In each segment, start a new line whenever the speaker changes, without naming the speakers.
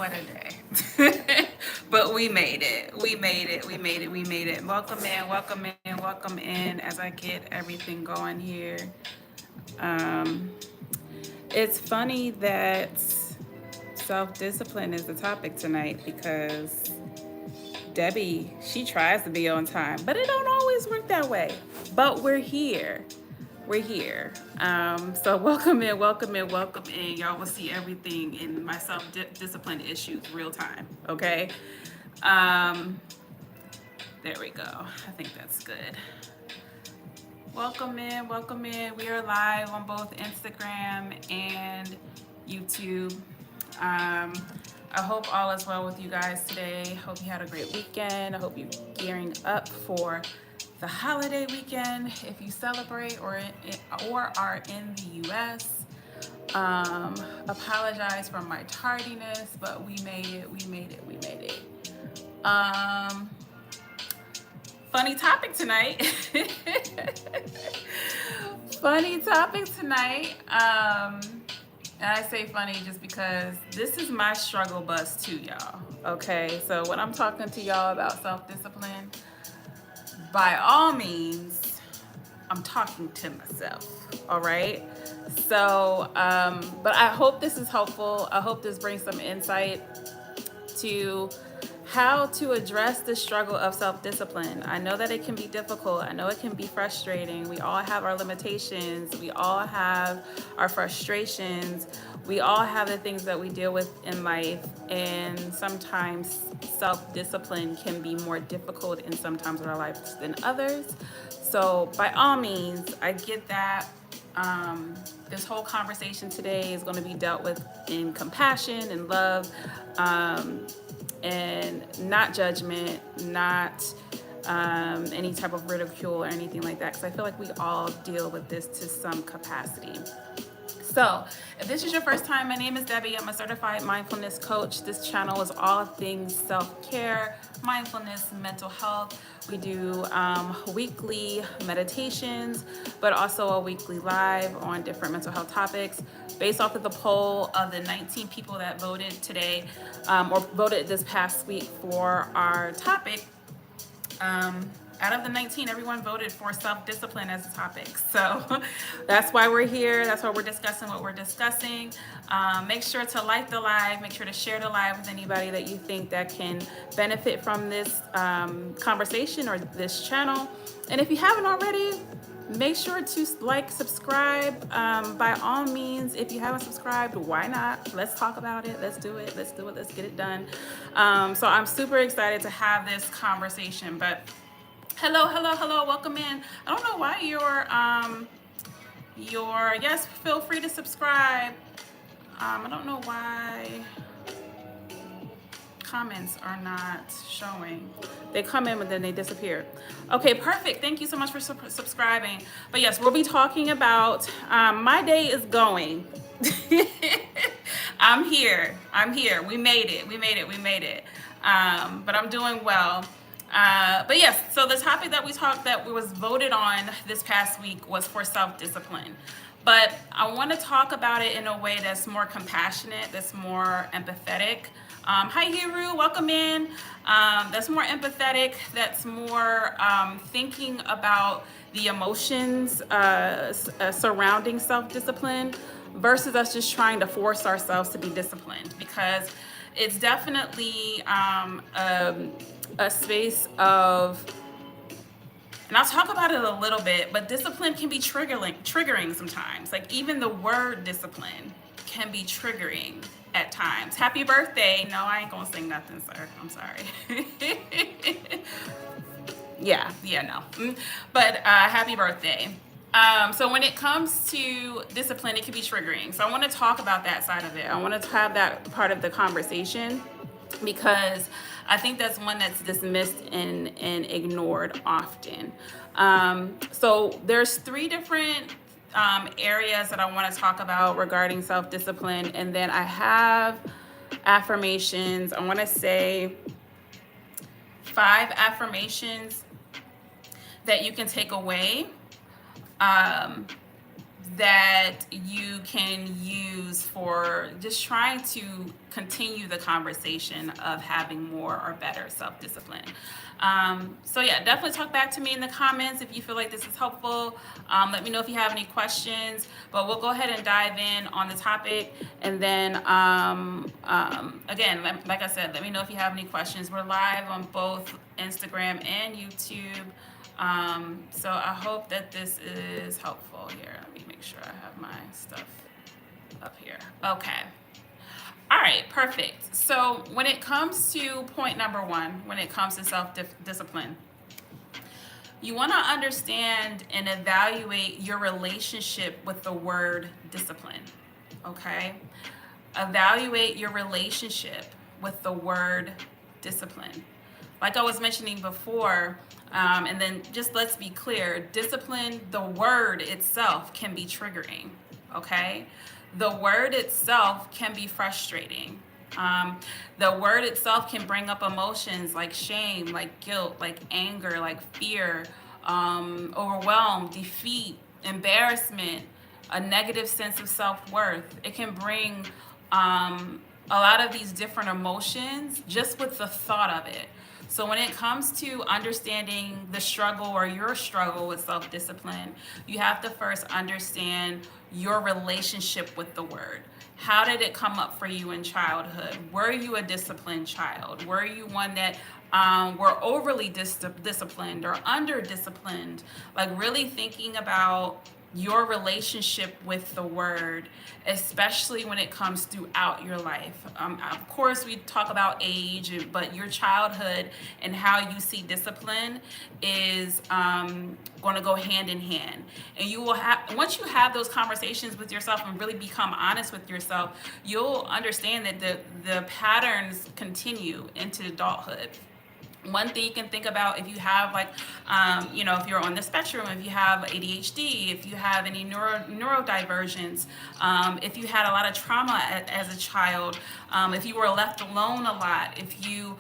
What a day. But we made it. We made it. We made it. We made it. Welcome in, welcome in, welcome in as I get everything going here. Um, it's funny that self-discipline is the topic tonight because Debbie, she tries to be on time, but it don't always work that way. But we're here. We're here. So welcome in, welcome in, welcome in. Y'all will see everything in my self-discipline issues real time. Okay. Um, there we go. I think that's good. Welcome in, welcome in. We are live on both Instagram and YouTube. I hope all is well with you guys today. Hope you had a great weekend. I hope you're gearing up for the holiday weekend if you celebrate or are in the US. Apologize for my tardiness, but we made it, we made it, we made it. Funny topic tonight. Funny topic tonight. And I say funny just because this is my struggle bus too, y'all. Okay, so when I'm talking to y'all about self-discipline, by all means, I'm talking to myself, all right? So, but I hope this is helpful. I hope this brings some insight to how to address the struggle of self-discipline. I know that it can be difficult. I know it can be frustrating. We all have our limitations. We all have our frustrations. We all have the things that we deal with in life. And sometimes self-discipline can be more difficult in some times of our lives than others. So by all means, I get that. This whole conversation today is going to be dealt with in compassion and love. And not judgment, not any type of ridicule or anything like that, because I feel like we all deal with this to some capacity. So, if this is your first time, my name is Debbie. I'm a certified mindfulness coach. This channel is all things self-care, mindfulness, mental health. We do weekly meditations, but also a weekly live on different mental health topics. Based off of the poll of the 19 people that voted today, or voted this past week for our topic, out of the 19, everyone voted for self-discipline as a topic. So that's why we're here. That's why we're discussing what we're discussing. Make sure to like the live. Make sure to share the live with anybody that you think that can benefit from this conversation or this channel. And if you haven't already, make sure to like, subscribe. By all means, if you haven't subscribed, why not? Let's talk about it. Let's do it. Let's do it. Let's get it done. So I'm super excited to have this conversation. But hello, hello, hello. Welcome in. I don't know why yes, feel free to subscribe. I don't know why comments are not showing. They come in, but then they disappear. Okay, perfect. Thank you so much for subscribing. But yes, we'll be talking about my day is going. I'm here. We made it. But I'm doing well. But yes, so the topic that was voted on this past week was for self-discipline. But I want to talk about it in a way that's more compassionate, that's more empathetic. Hi, Hiru, welcome in. That's more empathetic, that's more thinking about the emotions surrounding self-discipline versus us just trying to force ourselves to be disciplined, because it's definitely a space of, and I'll talk about it a little bit, but discipline can be triggering sometimes. Like even the word discipline can be triggering at times. Happy birthday. No, I ain't gonna sing nothing, sir. I'm sorry. No. But happy birthday. So when it comes to discipline, it can be triggering. So I want to talk about that side of it. I want to have that part of the conversation because I think that's one that's dismissed and ignored often. So there's 3 different areas that I want to talk about regarding self-discipline, and then I have affirmations. I want to say 5 affirmations that you can take away that you can use for just trying to continue the conversation of having more or better self-discipline. So yeah, definitely talk back to me in the comments if you feel like this is helpful. Let me know if you have any questions, but we'll go ahead and dive in on the topic. And then again, like I said, let me know if you have any questions. We're live on both Instagram and YouTube. So I hope that this is helpful here. Let me make sure I have my stuff up here. Okay. All right, perfect. So when it comes to point number one, when it comes to self-discipline, you want to understand and evaluate your relationship with the word discipline, okay? Evaluate your relationship with the word discipline. Like I was mentioning before, and then just let's be clear, discipline, the word itself can be triggering, okay? The word itself can be frustrating. The word itself can bring up emotions like shame, like guilt, like anger, like fear, overwhelm, defeat, embarrassment, a negative sense of self-worth. It can bring a lot of these different emotions just with the thought of it. So when it comes to understanding the struggle or your struggle with self-discipline, you have to first understand your relationship with the word. How did it come up for you in childhood? Were you a disciplined child? Were you one that were overly disciplined or under-disciplined? Like really thinking about your relationship with the word, especially when it comes throughout your life. Of course, we talk about age, but your childhood and how you see discipline is going to go hand in hand. And you will have, once you have those conversations with yourself and really become honest with yourself, you'll understand that the patterns continue into adulthood. One thing you can think about if you have like, if you're on the spectrum, if you have ADHD, if you have any neurodivergence, if you had a lot of trauma as a child, if you were left alone a lot, if you,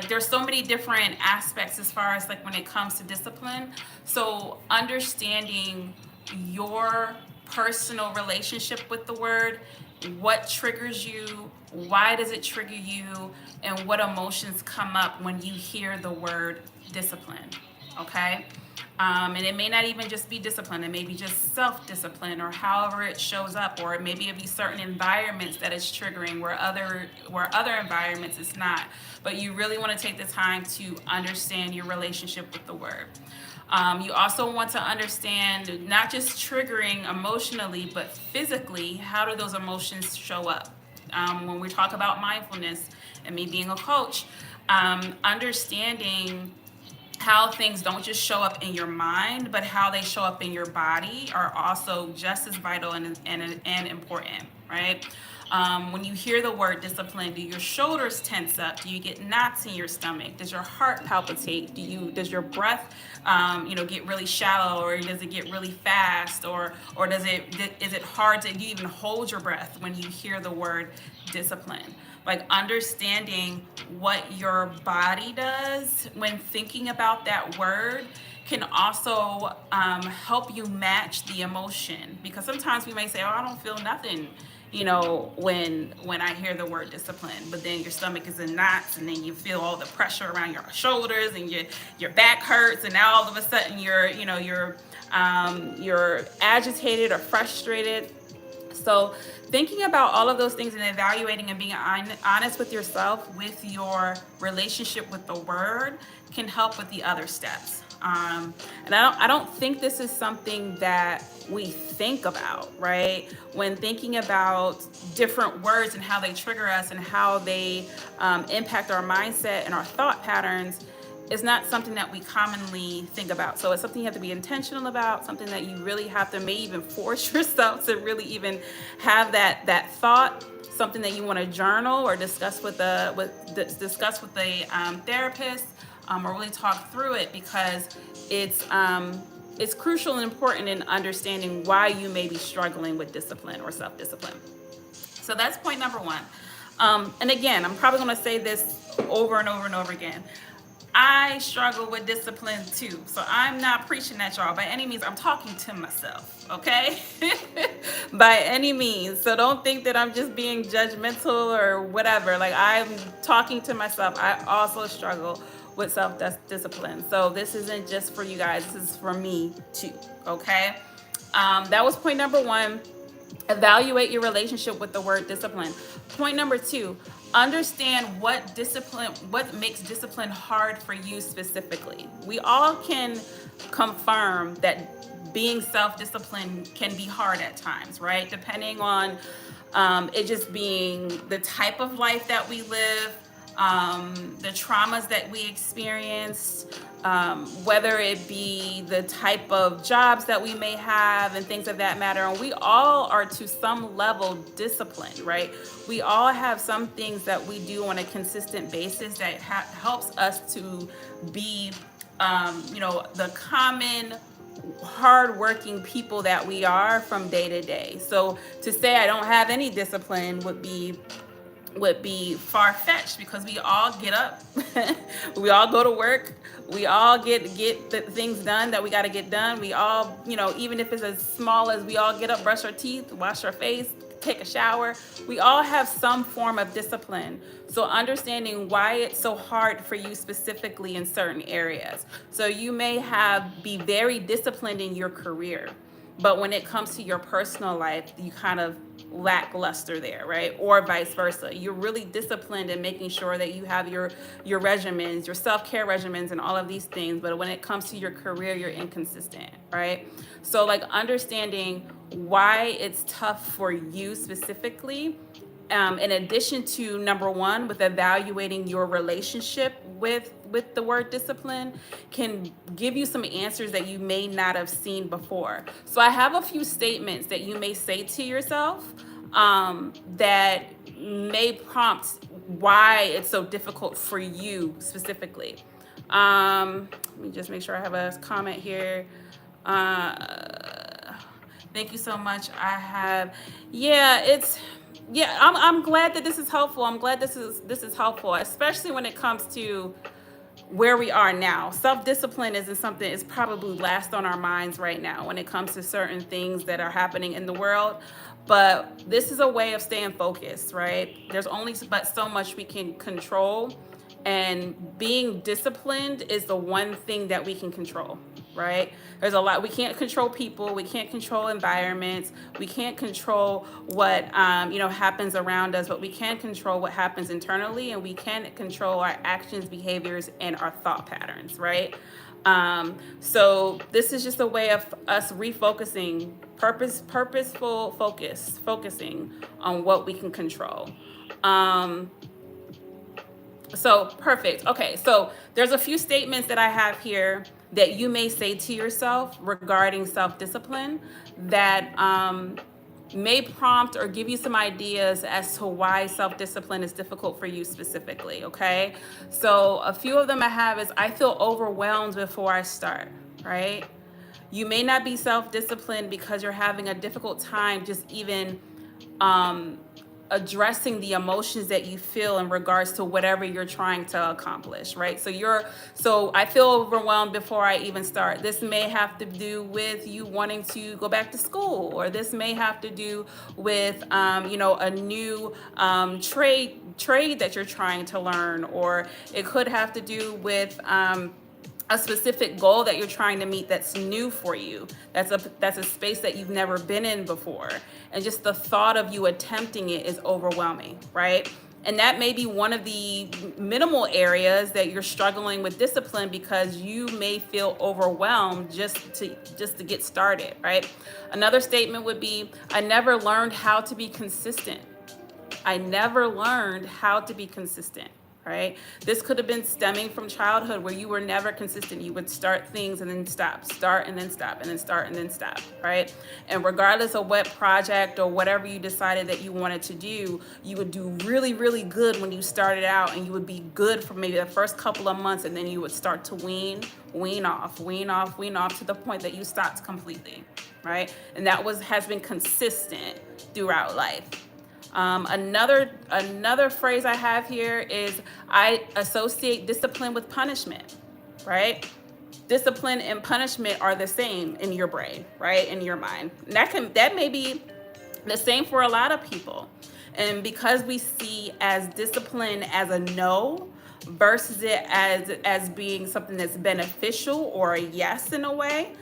there's so many different aspects as far as like when it comes to discipline. So understanding your personal relationship with the word, what triggers you, why does it trigger you, and what emotions come up when you hear the word discipline, okay? And it may not even just be discipline, it may be just self-discipline or however it shows up, or maybe it be certain environments that it's triggering where other environments it's not. But you really want to take the time to understand your relationship with the word. You also want to understand not just triggering emotionally, but physically, how do those emotions show up? When we talk about mindfulness and me being a coach, understanding how things don't just show up in your mind, but how they show up in your body are also just as vital and important, right? When you hear the word discipline, do your shoulders tense up? Do you get knots in your stomach? Does your heart palpitate? Does your breath, get really shallow, or does it get really fast, or is it hard to do you even hold your breath when you hear the word discipline? Like understanding what your body does when thinking about that word can also help you match the emotion, because sometimes we may say, oh, I don't feel nothing, when I hear the word discipline, but then your stomach is in knots, and then you feel all the pressure around your shoulders, and your back hurts, and now all of a sudden you're agitated or frustrated. So thinking about all of those things and evaluating and being honest with yourself with your relationship with the word can help with the other steps. And I don't think this is something that we think about, right? When thinking about different words and how they trigger us and how they impact our mindset and our thought patterns, is not something that we commonly think about. So it's something you have to be intentional about, something that you really have to maybe even force yourself to really even have that thought, something that you want to journal or discuss with a therapist, or really talk through it, because it's crucial and important in understanding why you may be struggling with discipline or self-discipline. So that's point number one. And again, I'm probably going to say this over and over and over again. I struggle with discipline too. So I'm not preaching at y'all by any means. I'm talking to myself, okay? By any means. So don't think that I'm just being judgmental or whatever. Like, I'm talking to myself. I also struggle with self-discipline. So this isn't just for you guys. This is for me too, okay? That was point number one. Evaluate your relationship with the word discipline. Point number two, understand what makes discipline hard for you specifically. We all can confirm that being self-disciplined can be hard at times, right? Depending on it just being the type of life that we live, the traumas that we experienced, whether it be the type of jobs that we may have and things of that matter. And we all are to some level disciplined, right? We all have some things that we do on a consistent basis that helps us to be, the common hardworking people that we are from day to day. So to say I don't have any discipline would be far-fetched, because we all get up, we all go to work, we all get the things done that we got to get done. We all, even if it's as small as we all get up, brush our teeth, wash our face, take a shower, we all have some form of discipline. So understanding why it's so hard for you specifically in certain areas. So you may be very disciplined in your career, but when it comes to your personal life, you kind of lackluster there, right? Or vice versa. You're really disciplined in making sure that you have your regimens, your self-care regimens and all of these things, but when it comes to your career, you're inconsistent, right? So like understanding why it's tough for you specifically, in addition to number one, with evaluating your relationship with the word discipline, can give you some answers that you may not have seen before. So I have a few statements that you may say to yourself that may prompt why it's so difficult for you specifically. Let me just make sure I have a comment here. Thank you so much. I'm glad that this is helpful. I'm glad this is helpful, especially when it comes to where we are now. Self-discipline isn't something, it's probably last on our minds right now when it comes to certain things that are happening in the world. But this is a way of staying focused, right? There's only but so much we can control. And being disciplined is the one thing that we can control, right? There's a lot. We can't control people. We can't control environments. We can't control what, happens around us, but we can control what happens internally, and we can control our actions, behaviors, and our thought patterns, right? So this is just a way of us refocusing, focusing on what we can control. So perfect. Okay, so there's a few statements that I have here that you may say to yourself regarding self-discipline that may prompt or give you some ideas as to why self-discipline is difficult for you specifically, okay? So a few of them I have is, I feel overwhelmed before I start, right? You may not be self-disciplined because you're having a difficult time just even addressing the emotions that you feel in regards to whatever you're trying to accomplish, right? So I feel overwhelmed before I even start. This may have to do with you wanting to go back to school, or this may have to do with a new trade that you're trying to learn, or it could have to do with a specific goal that you're trying to meet that's new for you. That's a space that you've never been in before. And just the thought of you attempting it is overwhelming, right? And that may be one of the minimal areas that you're struggling with discipline, because you may feel overwhelmed just to get started, right? Another statement would be, I never learned how to be consistent. I never learned how to be consistent. Right? This could have been stemming from childhood, where you were never consistent. You would start things and then stop, start and then stop, and then start and then stop, right? And regardless of what project or whatever you decided that you wanted to do, you would do really, really good when you started out, and you would be good for maybe the first couple of months, and then you would start to wean off to the point that you stopped completely, right? And that has been consistent throughout life. Another phrase I have here is, I associate discipline with punishment, right? Discipline and punishment are the same in your brain, right? In your mind. And that may be the same for a lot of people. And because we see as discipline as a no versus it as being something that's beneficial or a yes in a way,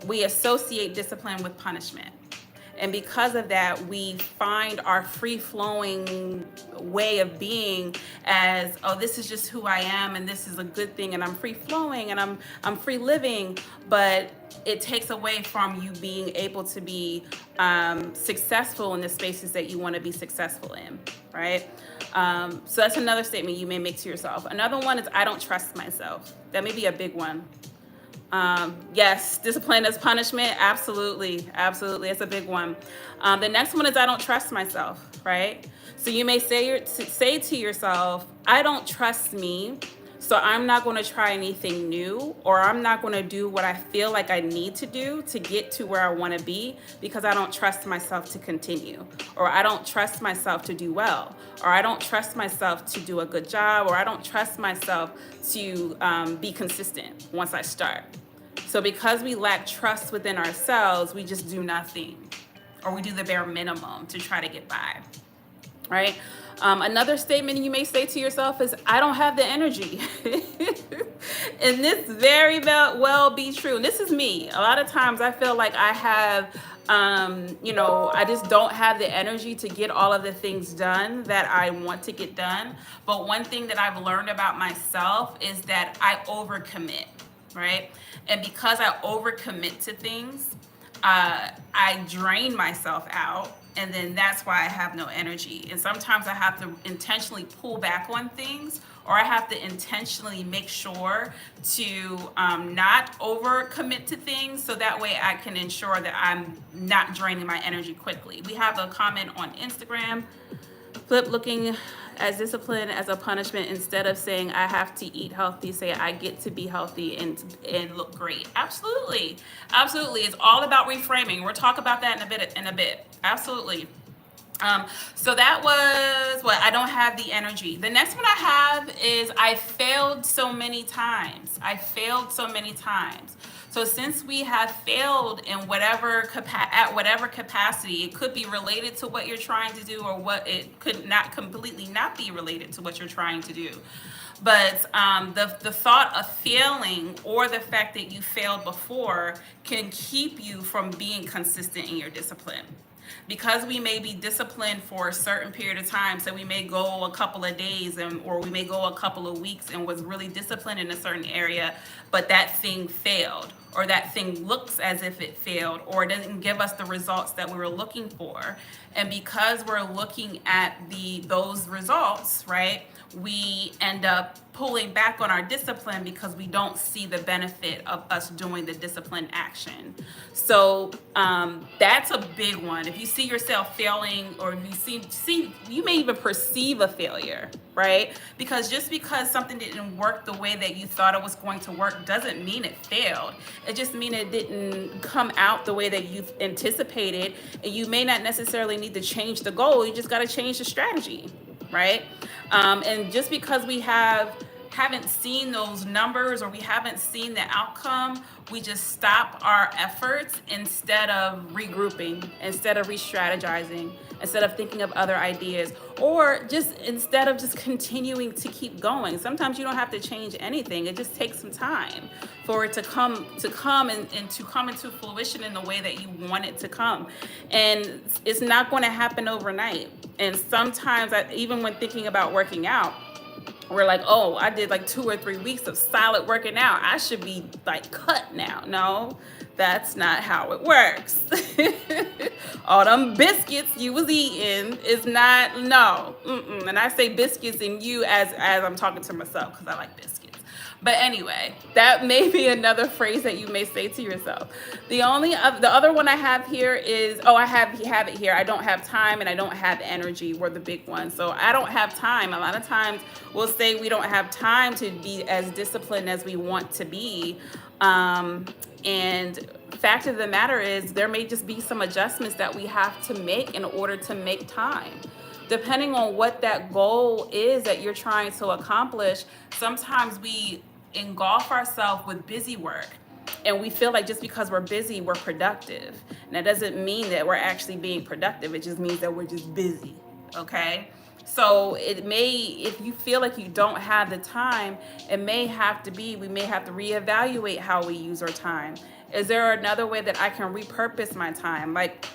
we associate discipline with punishment. And because of that, we find our free flowing way of being as, oh, this is just who I am, and this is a good thing, and I'm free flowing, and I'm free living. But it takes away from you being able to be successful in the spaces that you want to be successful in, right? So that's another statement you may make to yourself. Another one is, I don't trust myself. That may be a big one. Yes, discipline as punishment. Absolutely. Absolutely. It's a big one. The next one is, I don't trust myself, right? So you may say to yourself, I don't trust me, so I'm not going to try anything new, or I'm not going to do what I feel like I need to do to get to where I want to be, because I don't trust myself to continue, or I don't trust myself to do well, or I don't trust myself to do a good job, or I don't trust myself to be consistent once I start. So because we lack trust within ourselves, we just do nothing, or we do the bare minimum to try to get by, right? Another statement you may say to yourself is, I don't have the energy. And this very well be true. And this is me. A lot of times I feel like I have, I just don't have the energy to get all of the things done that I want to get done. But one thing that I've learned about myself is that I overcommit, right? And because I overcommit to things, I drain myself out, and then that's why I have no energy. And sometimes I have to intentionally pull back on things, or I have to intentionally make sure to not overcommit to things, so that way I can ensure that I'm not draining my energy quickly. We have a comment on Instagram, flip looking as discipline as a punishment. Instead of saying I have to eat healthy, say I get to be healthy and look great. Absolutely. Absolutely. It's all about reframing. We'll talk about that in a bit. Absolutely. So that was what I don't have the energy. The next one I have is, I failed so many times. I failed so many times. So since we have failed in at whatever capacity, it could be related to what you're trying to do, or what it could not completely not be related to what you're trying to do. But the thought of failing, or the fact that you failed before, can keep you from being consistent in your discipline. Because we may be disciplined for a certain period of time, so we may go a couple of days or we may go a couple of weeks and was really disciplined in a certain area, but that thing failed, or that thing looks as if it failed, or it doesn't give us the results that we were looking for. And because we're looking at those results, right, we end up pulling back on our discipline because we don't see the benefit of us doing the discipline action. So that's a big one. If you see yourself failing, or if you you may even perceive a failure, right? Because just because something didn't work the way that you thought it was going to work doesn't mean it failed. It just means it didn't come out the way that you've anticipated. And you may not necessarily need to change the goal. You just got to change the strategy, right? And just because we haven't seen those numbers, or we haven't seen the outcome, we just stop our efforts instead of regrouping, instead of re-strategizing, instead of thinking of other ideas, or just instead of just continuing to keep going. Sometimes you don't have to change anything. It just takes some time for it to come into fruition in the way that you want it to come. And it's not going to happen overnight. And sometimes even when thinking about working out, we're like, oh, I did like 2 or 3 weeks of solid working out, I should be like cut now. No, that's not how it works. All them biscuits you was eating is not, no. And I say biscuits and you as I'm talking to myself, because I like biscuits. But anyway, that may be another phrase that you may say to yourself. The other one I have here is, I have it here. I don't have time and I don't have energy were the big ones. So I don't have time. A lot of times we'll say we don't have time to be as disciplined as we want to be. And fact of the matter is, there may just be some adjustments that we have to make in order to make time. depending on what that goal is that you're trying to accomplish, sometimes we engulf ourselves with busy work. And we feel like just because we're busy, we're productive. And that doesn't mean that we're actually being productive. It just means that we're just busy. Okay? So it may, if you feel like you don't have the time, it may have to be, we may have to reevaluate how we use our time. Is there another way that I can repurpose my time? Like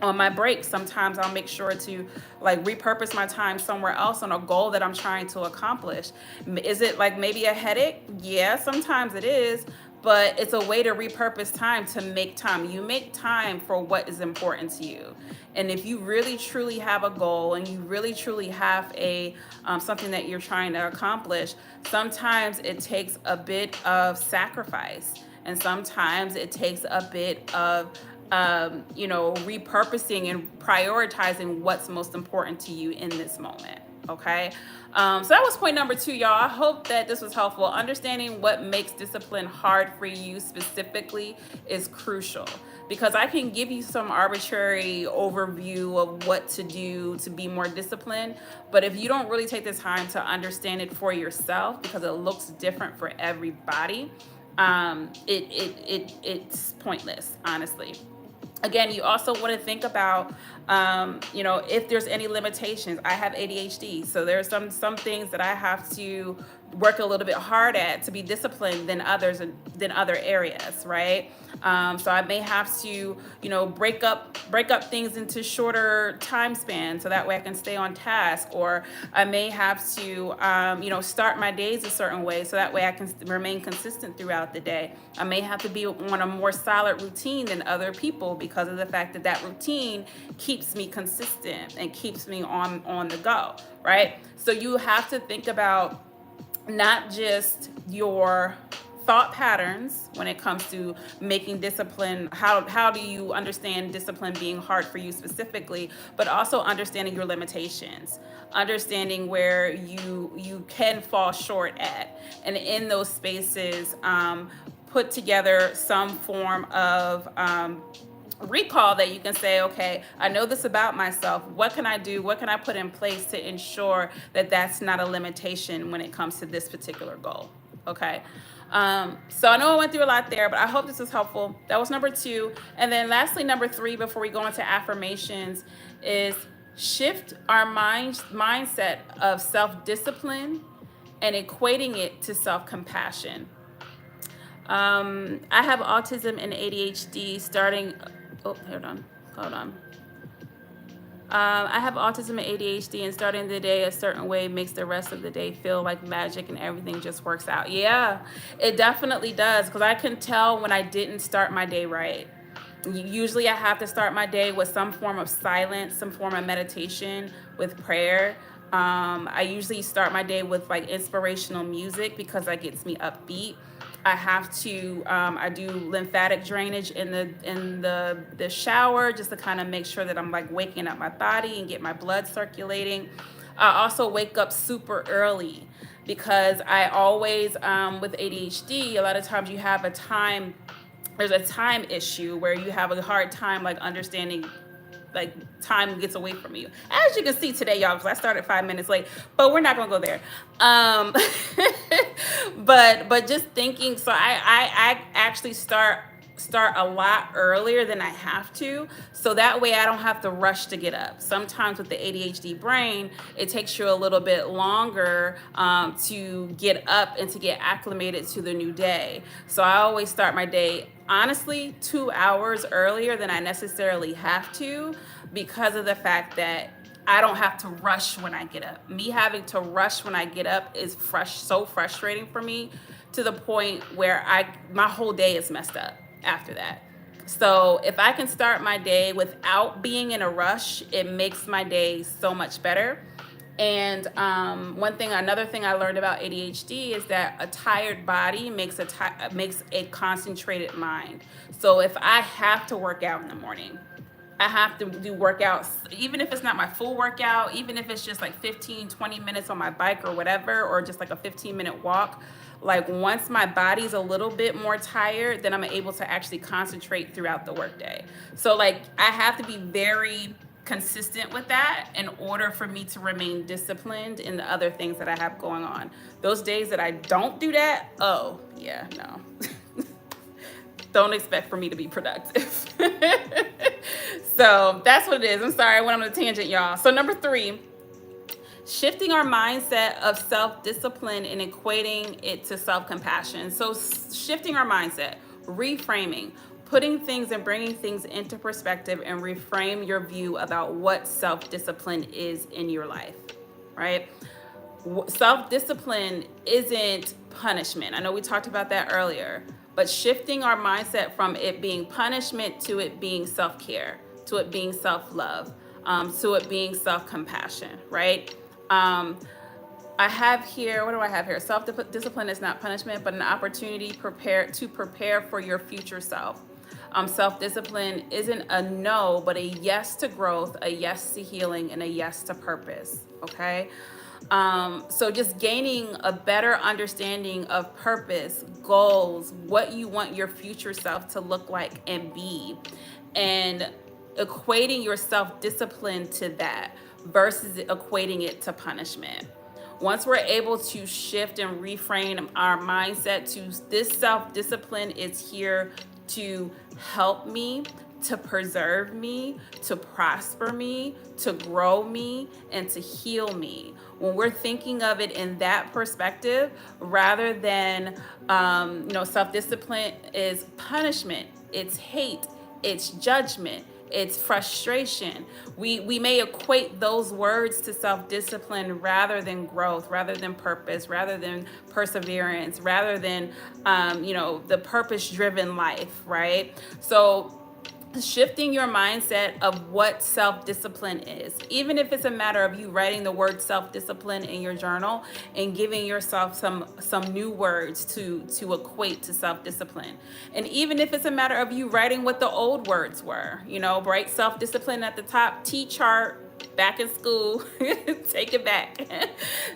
on my breaks, sometimes I'll make sure to like repurpose my time somewhere else on a goal that I'm trying to accomplish. Is it like maybe a headache? Yeah, sometimes it is, but it's a way to repurpose time to make time. You make time for what is important to you. And if you really truly have a goal and you really truly have a something that you're trying to accomplish, sometimes it takes a bit of sacrifice, and sometimes it takes a bit of repurposing and prioritizing what's most important to you in this moment. Okay. So that was point number 2, y'all. I hope that this was helpful. Understanding what makes discipline hard for you specifically is crucial, because I can give you some arbitrary overview of what to do to be more disciplined. But if you don't really take the time to understand it for yourself, because it looks different for everybody, it's pointless, honestly. Again, you also want to think about, if there's any limitations. I have ADHD, so there's some things that I have to work a little bit hard at to be disciplined than other areas, right? So I may have to, break up things into shorter time spans so that way I can stay on task. Or I may have to, start my days a certain way so that way I can remain consistent throughout the day. I may have to be on a more solid routine than other people because of the fact that that routine keeps me consistent and keeps me on the go, right? So you have to think about not just your thought patterns when it comes to making discipline, how do you understand discipline being hard for you specifically, but also understanding your limitations, understanding where you can fall short at, and in those spaces put together some form of recall that you can say, okay, I know this about myself. What can I do? What can I put in place to ensure that that's not a limitation when it comes to this particular goal? Okay. So I know I went through a lot there, but I hope this was helpful. That was number 2. And then lastly, number 3, before we go into affirmations, is shift our mindset of self-discipline and equating it to self-compassion. I have autism and ADHD starting. Oh, hold on. I have autism and ADHD, and starting the day a certain way makes the rest of the day feel like magic and everything just works out. Yeah, it definitely does, because I can tell when I didn't start my day right. Usually I have to start my day with some form of silence, some form of meditation, with prayer. I usually start my day with like inspirational music because that gets me upbeat. I have to, I do lymphatic drainage in the shower just to kind of make sure that I'm like waking up my body and get my blood circulating. I also wake up super early because I always, with ADHD, a lot of times there's a time issue where you have a hard time like understanding, like time gets away from you. As you can see today, y'all, because I started 5 minutes late, but we're not gonna go there. But just thinking, so I actually start a lot earlier than I have to, so that way I don't have to rush to get up. Sometimes with the ADHD brain, it takes you a little bit longer to get up and to get acclimated to the new day. So I always start my day, honestly, 2 hours earlier than I necessarily have to, because of the fact that I don't have to rush when I get up. Me having to rush when I get up is so frustrating for me, to the point where my whole day is messed up after that. So if I can start my day without being in a rush, it makes my day so much better. And another thing I learned about ADHD is that a tired body makes a concentrated mind. So if I have to work out in the morning, I have to do workouts, even if it's not my full workout, even if it's just like 15, 20 minutes on my bike or whatever, or just like a 15-minute walk. Like once my body's a little bit more tired, then I'm able to actually concentrate throughout the workday. So like I have to be very consistent with that in order for me to remain disciplined in the other things that I have going on. Those days that I don't do that, oh yeah, no. Don't expect for me to be productive. So that's what it is. I'm sorry, I went on a tangent, y'all. So number 3, shifting our mindset of self-discipline and equating it to self-compassion. So shifting our mindset, reframing, putting things and bringing things into perspective, and reframe your view about what self-discipline is in your life, right? Self-discipline isn't punishment. I know we talked about that earlier, but shifting our mindset from it being punishment to it being self-care, to it being self-love, to it being self-compassion, right? I have here, what do I have here? Self-discipline is not punishment, but an opportunity to prepare for your future self. Self-discipline isn't a no, but a yes to growth, a yes to healing, and a yes to purpose, okay? So just gaining a better understanding of purpose, goals, what you want your future self to look like and be, and equating your self-discipline to that versus equating it to punishment. Once we're able to shift and reframe our mindset to this self-discipline is here to help me, to preserve me, to prosper me, to grow me, and to heal me. When we're thinking of it in that perspective, rather than, self-discipline is punishment, it's hate, it's judgment, it's frustration. We may equate those words to self-discipline rather than growth, rather than purpose, rather than perseverance, rather than, the purpose-driven life, right? So shifting your mindset of what self-discipline is, even if it's a matter of you writing the word self-discipline in your journal and giving yourself some new words to equate to self-discipline. And even if it's a matter of you writing what the old words were, right? Self-discipline at the top, T-chart, back in school, take it back.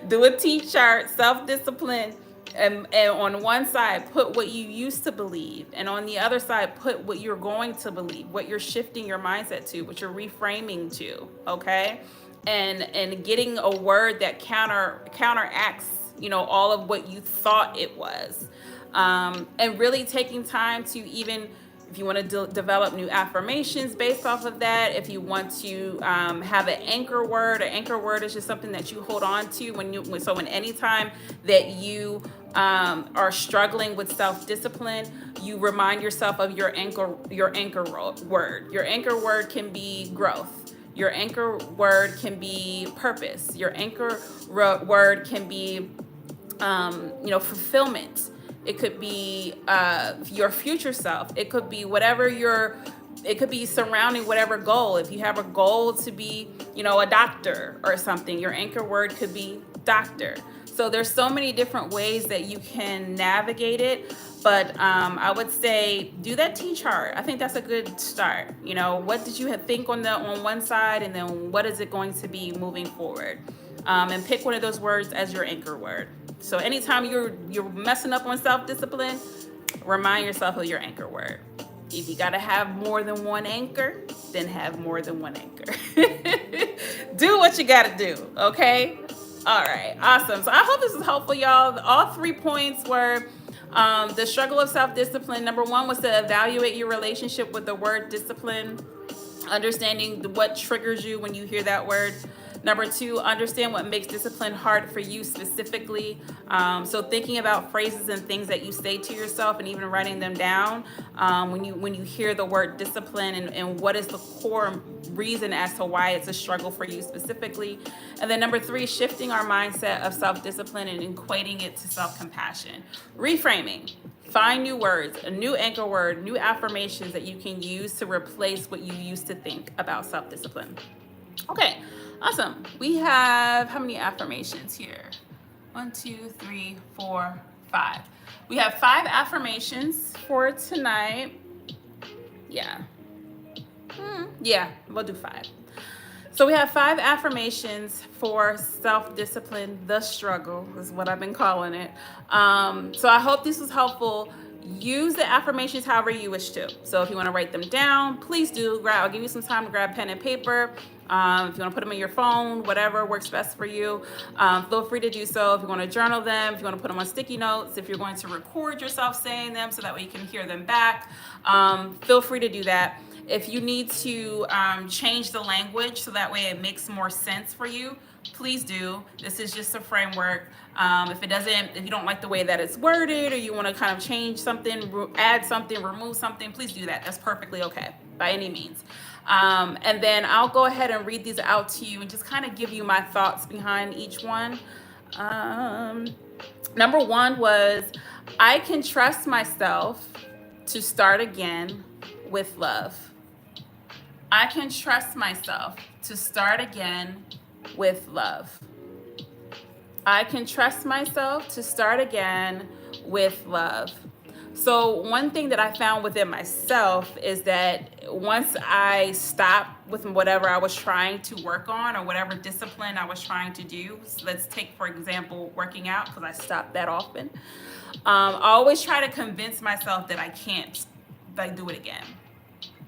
Do a T-chart, self-discipline. And on one side, put what you used to believe. And on the other side, put what you're going to believe, what you're shifting your mindset to, what you're reframing to, okay? And getting a word that counteracts, all of what you thought it was. And really taking time to even, if you want to develop new affirmations based off of that, if you want to have an anchor word is just something that you hold on to when anytime that you are struggling with self-discipline, you remind yourself of your anchor word. Your anchor word can be growth. Your anchor word can be purpose. Your anchor word can be fulfillment. It could be your future self. It could be it could be surrounding whatever goal. If you have a goal to be, a doctor or something, your anchor word could be doctor. So there's so many different ways that you can navigate it. But I would say do that T-chart. I think that's a good start. What did you think on one side, and then what is it going to be moving forward? And pick one of those words as your anchor word. So anytime you're messing up on self-discipline, remind yourself of your anchor word. If you got to have more than one anchor, then have more than one anchor. Do what you got to do, okay? All right, awesome. So I hope this is helpful, y'all. All 3 points were the struggle of self-discipline. Number 1 was to evaluate your relationship with the word discipline, understanding what triggers you when you hear that word. Number 2, understand what makes discipline hard for you specifically. So thinking about phrases and things that you say to yourself and even writing them down when you hear the word discipline, and what is the core reason as to why it's a struggle for you specifically. And then number 3, shifting our mindset of self-discipline and equating it to self-compassion. Reframing. Find new words, a new anchor word, new affirmations that you can use to replace what you used to think about self-discipline. Okay. Awesome. We have how many affirmations here? 1, 2, 3, 4, 5. We have 5 affirmations for tonight. Yeah, we'll do 5. So we have 5 affirmations for self-discipline. The struggle is what I've been calling it. So I hope this was helpful. Use the affirmations however you wish to. So if you want to write them down, please do. I'll give you some time to grab pen and paper. If you want to put them in your phone, whatever works best for you, feel free to do so. If you want to journal them, if you want to put them on sticky notes, if you're going to record yourself saying them so that way you can hear them back, feel free to do that. If you need to change the language so that way it makes more sense for you, please do. This is just a framework. If you don't like the way that it's worded, or you want to kind of change something, add something, remove something, please do that. That's perfectly okay by any means. And then I'll go ahead and read these out to you and just kind of give you my thoughts behind each one. Number one was, I can trust myself to start again with love. I can trust myself to start again with love. I can trust myself to start again with love. So one thing that I found within myself is that once I stopped with whatever I was trying to work on, or whatever discipline I was trying to do, so let's take, for example, working out, because I stopped that often. I always try to convince myself that I can't do it again.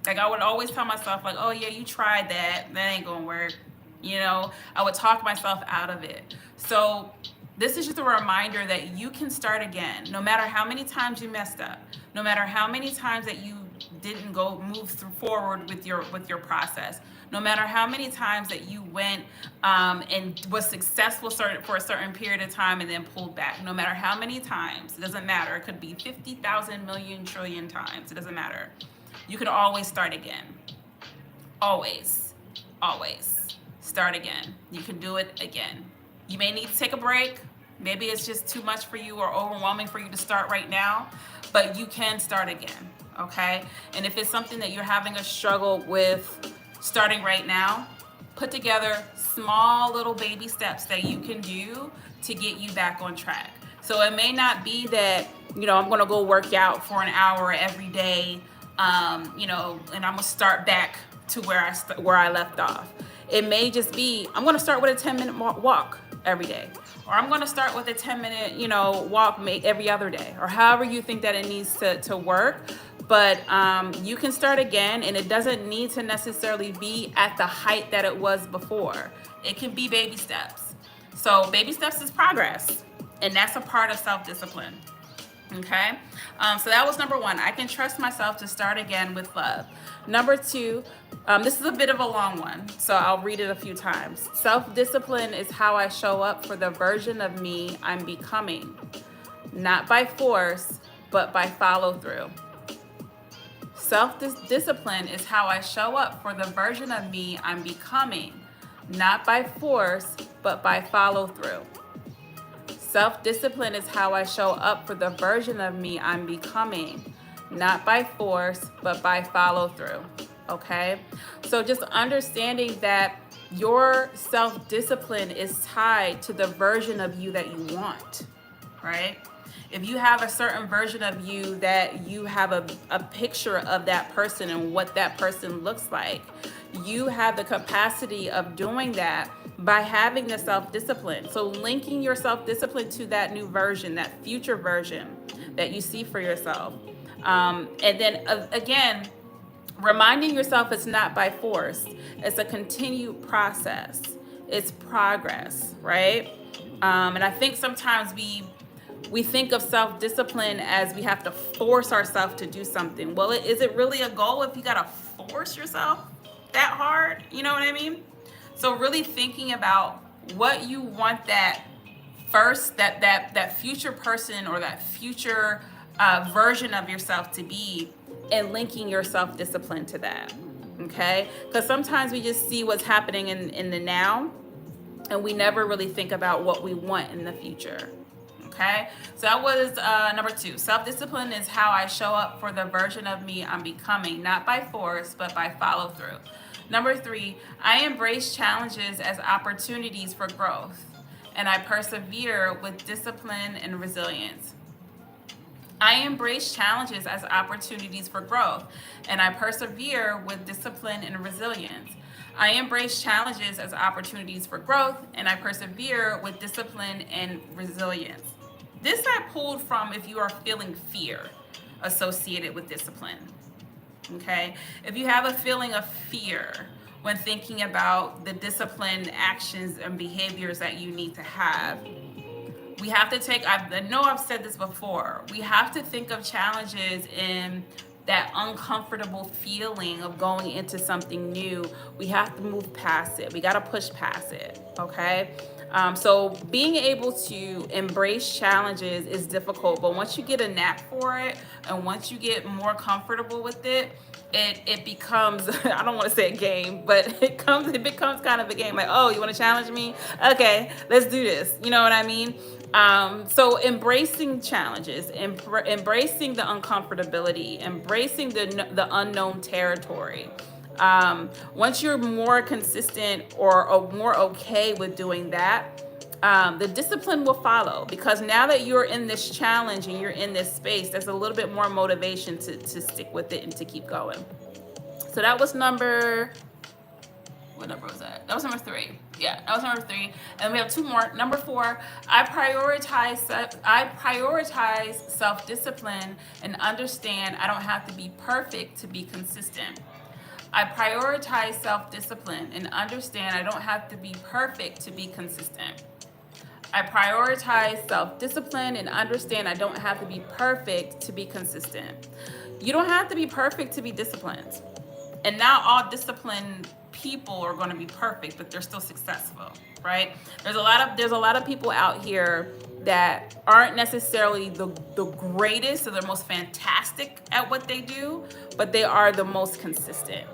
Like, I would always tell myself, like, oh yeah, you tried that ain't gonna work. I would talk myself out of it. So this is just a reminder that you can start again, no matter how many times you messed up, no matter how many times that you didn't move forward with your process, no matter how many times that you went and was successful for a certain period of time and then pulled back, no matter how many times, it doesn't matter. It could be 50,000 million trillion times. It doesn't matter. You can always start again. Always start again. You can do it again. You may need to take a break. Maybe it's just too much for you or overwhelming for you to start right now, but you can start again, okay? And if it's something that you're having a struggle with starting right now, put together small little baby steps that you can do to get you back on track. So it may not be that, I'm gonna go work out for an hour every day, and I'm gonna start back to where I left off. It may just be, I'm gonna start with a 10-minute walk every day, or I'm gonna start with a 10-minute, walk every other day, or however you think that it needs to work. But you can start again, and it doesn't need to necessarily be at the height that it was before. It can be baby steps. So baby steps is progress, and that's a part of self-discipline. Okay, so that was number one. I can trust myself to start again with love. Number two, this is a bit of a long one, so I'll read it a few times. Self-discipline is how I show up for the version of me I'm becoming, not by force, but by follow-through. Self-discipline is how I show up for the version of me I'm becoming, not by force, but by follow-through. Self-discipline is how I show up for the version of me I'm becoming, not by force, but by follow-through, okay? So just understanding that your self-discipline is tied to the version of you that you want, right? If you have a certain version of you that you have a picture of that person and what that person looks like, you have the capacity of doing that by having the self-discipline. So linking your self-discipline to that new version, that future version that you see for yourself. And then again, reminding yourself it's not by force. It's a continued process. It's progress, right? And I think sometimes we think of self-discipline as we have to force ourselves to do something. Well, is it really a goal if you gotta force yourself that hard? You know what I mean? So really thinking about what you want that future person or that future version of yourself to be, and linking your self-discipline to that, okay? Because sometimes we just see what's happening in the now, and we never really think about what we want in the future. Okay, so that was number two. Self-discipline is how I show up for the version of me I'm becoming, not by force, but by follow-through. Number three, I embrace challenges as opportunities for growth, and I persevere with discipline and resilience. I embrace challenges as opportunities for growth, and I persevere with discipline and resilience. I embrace challenges as opportunities for growth, and I persevere with discipline and resilience. This I pulled from if you are feeling fear associated with discipline, okay? If you have a feeling of fear, when thinking about the disciplined actions and behaviors that you need to have. We have to take, I know I've said this before, we have to think of challenges in that uncomfortable feeling of going into something new. We have to move past it. We got to push past it, okay? So being able to embrace challenges is difficult, but once you get a knack for it and once you get more comfortable with it, it becomes I don't want to say a game, but it becomes kind of a game. Like, oh, you want to challenge me? Okay, let's do this. You know what I mean? So embracing challenges, embracing the uncomfortability, embracing the unknown territory. Once you're more consistent or more okay with doing that, the discipline will follow, because now that you're in this challenge and you're in this space, there's a little bit more motivation to stick with it and to keep going. So that was what number was that? That was number 3. Yeah, that was number 3. And we have 2 more. Number 4, I prioritize self-discipline and understand I don't have to be perfect to be consistent. I prioritize self-discipline and understand I don't have to be perfect to be consistent. I prioritize self-discipline and understand I don't have to be perfect to be consistent. You don't have to be perfect to be disciplined. And not all disciplined people are going to be perfect, but they're still successful, right? There's a lot of people out here that aren't necessarily the greatest or the most fantastic at what they do, but they are the most consistent,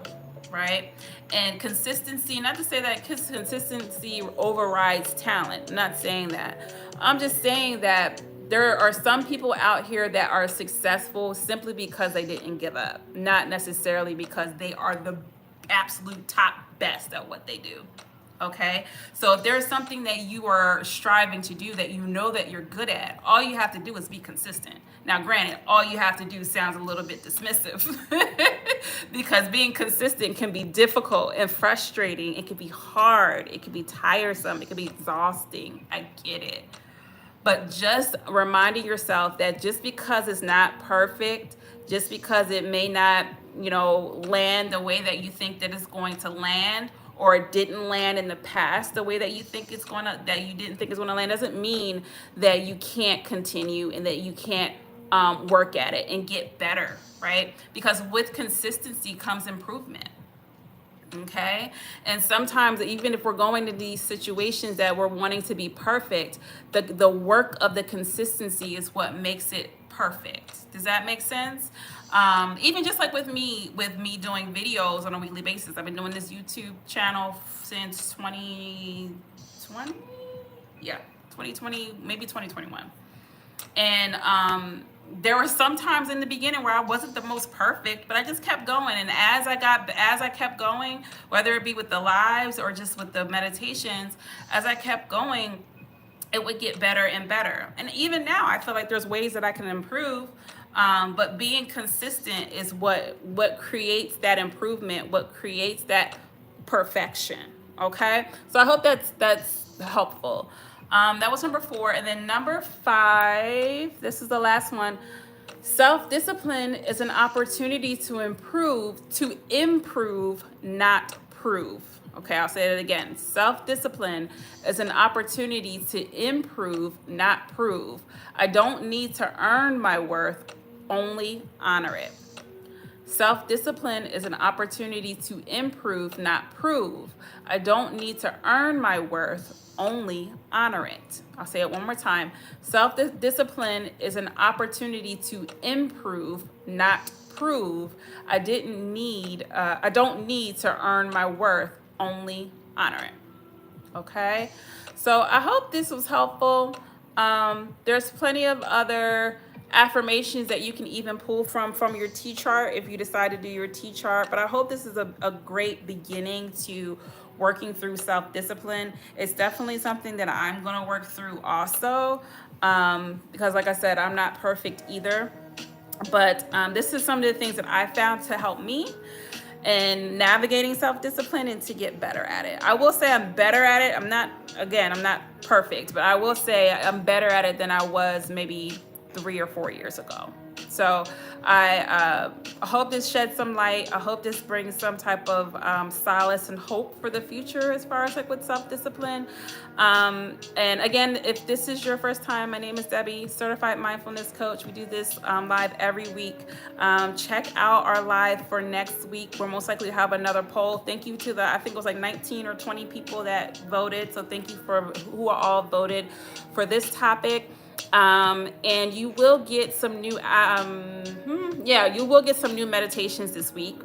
right? And consistency, not to say that consistency overrides talent. I'm not saying that. I'm just saying that there are some people out here that are successful simply because they didn't give up, not necessarily because they are the absolute top best at what they do. Okay, so if there's something that you are striving to do that you know that you're good at, all you have to do is be consistent. Now, granted, all you have to do sounds a little bit dismissive because being consistent can be difficult and frustrating. It can be hard. It can be tiresome. It can be exhausting. I get it. But just reminding yourself that just because it's not perfect, just because it may not, land the way that you think that it's going to land, or it didn't land in the past the way that you think that you didn't think it's going to land, doesn't mean that you can't continue and that you can't work at it and get better, right? Because with consistency comes improvement. Okay, and sometimes even if we're going to these situations that we're wanting to be perfect, the work of the consistency is what makes it perfect. Does that make sense? Even just like with me doing videos on a weekly basis. I've been doing this YouTube channel since 2020. Yeah, 2020, maybe 2021. And there were some times in the beginning where I wasn't the most perfect, but I just kept going. And as I kept going, whether it be with the lives or just with the meditations, as I kept going, it would get better and better. And even now, I feel like there's ways that I can improve. But being consistent is what creates that improvement, what creates that perfection. Okay, so I hope that's helpful. That was number 4. And then number 5, this is the last one. Self-discipline is an opportunity to improve, not prove. Okay, I'll say it again. Self-discipline is an opportunity to improve, not prove. I don't need to earn my worth, only honor it. Self-discipline is an opportunity to improve, not prove. I don't need to earn my worth, only honor it. I'll say it one more time. Self-discipline is an opportunity to improve, not prove. I don't need to earn my worth, only honor it. Okay? So I hope this was helpful. There's plenty of other affirmations that you can even pull from your T-chart if you decide to do your T-chart. But I hope this is a great beginning to working through self-discipline. It's definitely something that I'm going to work through also, because like I said, I'm not perfect either. But this is some of the things that I found to help me in navigating self-discipline and to get better at it. I will say I'm better at it. I'm not perfect, but I will say I'm better at it than I was maybe 3 or 4 years ago. So I hope this sheds some light. I hope this brings some type of solace and hope for the future as far as like with self-discipline. And again, if this is your first time, my name is Debbie, certified mindfulness coach. We do this live every week. Check out our live for next week. We'll most likely have another poll. Thank you to the, I think it was like 19 or 20 people that voted. So thank you for who are all voted for this topic. And you will get some new, you will get some new meditations this week,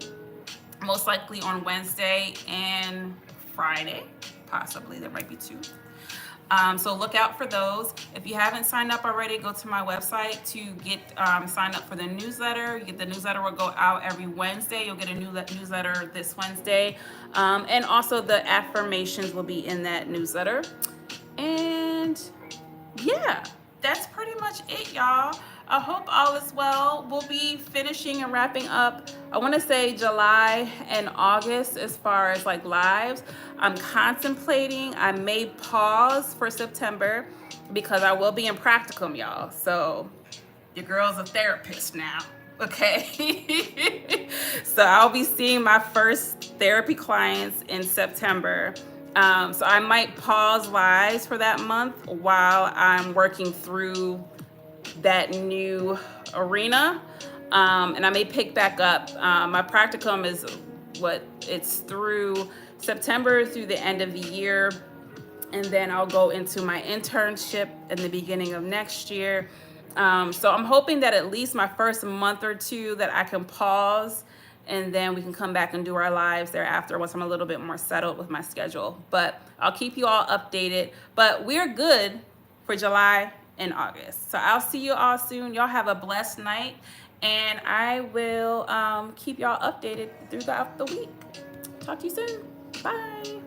most likely on Wednesday and Friday, possibly. There might be two. So look out for those. If you haven't signed up already, go to my website to get signed up for the newsletter. The newsletter will go out every Wednesday. You'll get a new newsletter this Wednesday. And also the affirmations will be in that newsletter. And yeah, that's pretty much it, y'all. I hope all is well. We'll be finishing and wrapping up, I want to say July and August as far as like lives. I'm contemplating, I may pause for September because I will be in practicum, y'all. So your girl's a therapist now, okay? So I'll be seeing my first therapy clients in September. So I might pause lives for that month while I'm working through that new arena. And I may pick back up. My practicum is it's through September through the end of the year. And then I'll go into my internship in the beginning of next year. So I'm hoping that at least my first month or two that I can pause, and then we can come back and do our lives thereafter once I'm a little bit more settled with my schedule. But I'll keep you all updated. But we're good for July and August. So I'll see you all soon. Y'all have a blessed night, and I will keep y'all updated throughout the week. Talk to you soon. Bye.